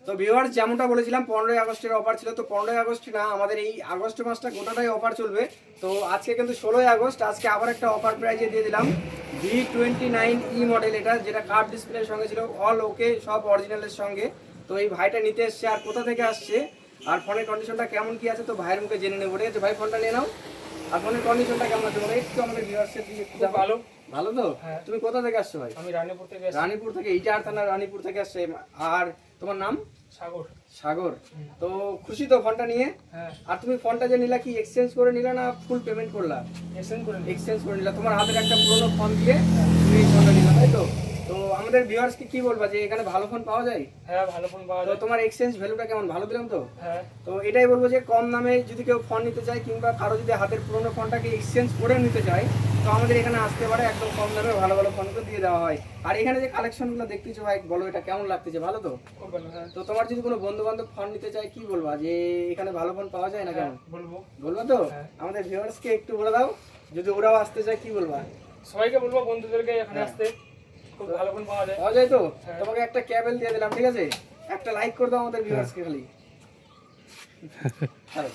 তো ভিউয়ার্স যেমনটা বলেছিলাম 15ই আগস্টের অফার ছিল, তো 15ই আগস্ট না, আমাদের এই আগস্ট মাসটা গোটাটাই অফার চলবে। তো আজকে কিন্তু 16ই আগস্ট, আজকে আবার একটা অফার প্রাইজে দিয়ে দিলাম V29e মডেল, এটা যেটা কার্ভ ডিসপ্লের সঙ্গে ছিল, অল ওকে সব অরিজিনালের সঙ্গে। তো এই ভাইটা নিতে এসছে, আর কোথা থেকে আসছে আর ফোনের কন্ডিশনটা কেমন কি আছে তো ভাইয়ের মুখে জেনে নেবো। ঠিক আছে ভাই, ফোনটা নিয়ে নাও। আর ফোনের কন্ডিশনটা কেমন আছে বলো একটু আমাদের ভিউয়ার্সের দিকে একটু দেখাও। ভালো। ভালো তো? হ্যাঁ। তুমি কোথা থেকে আসছো ভাই? আমি রানীপুর থেকে এসেছি। রানীপুর থেকে, ইটাহার থানা রানীপুর থেকে আসছে। আর তোমার নাম? সাগর। সাগর। তো খুশি তো ফোনটা নিয়ে? হ্যাঁ, আর তুমি ফোনটা যে নিলা কি এক্সচেঞ্জ করে নিলা না ফুল পেমেন্ট করলা? এক্সচেঞ্জ করে নিই। এক্সচেঞ্জ করে নিলা, তোমার হাতের একটা পুরোনো ফোন দিয়ে তুমি এই ফোনটা নিলা, তাই তো? তো আমাদের ভিউয়ার্সকে কি বলবা যে এখানে ভালো ফোন পাওয়া যায়? হ্যাঁ, ভালো ফোন পাওয়া তো যায়। তোমার এক্সচেঞ্জ ভ্যালুটা কেমন, ভালো দিলাম তো? হ্যাঁ, তো এটাই বলবো যে কম দামে যদি কেউ ফোন নিতে চায় কিংবা কারো যদি হাতের পুরোনো ফোনটাকে এক্সচেঞ্জ করে নিতে চায়, তো আমাদের এখানে আসতে পারে, একদম কম দামে ভালো ভালো ফোনগুলো দিয়ে দেওয়া হয়। আর এখানে যে কালেকশনগুলো দেখতেছো ভাই, বলো এটা কেমন লাগতেছে, ভালো তো? খুব ভালো। হ্যাঁ, তো তোমার যদি কোনো বন্ধু বান্ধব ফোন নিতে চায় কি বলবা যে এখানে ভালো ফোন পাওয়া যায় না হ্যাঁ, কেমন? বলবো। বলবা তো? হ্যাঁ। আমাদের ভিউয়ার্সকে একটু বলে দাও, যদি ওরাও আসতে চায় কি বলবা? সবাইকে বলবো বন্ধুদেরকে এখানে হ্যাঁ। আসতে, খুব ভালো ফোন পাওয়া যায়। পাওয়া যায় তো? হ্যাঁ। তোমাকে একটা ক্যাবেল দিয়ে দিলাম, ঠিক আছে? একটা লাইক করে দাও আমাদের ভিউয়ার্সকে খালি। হ্যাঁ।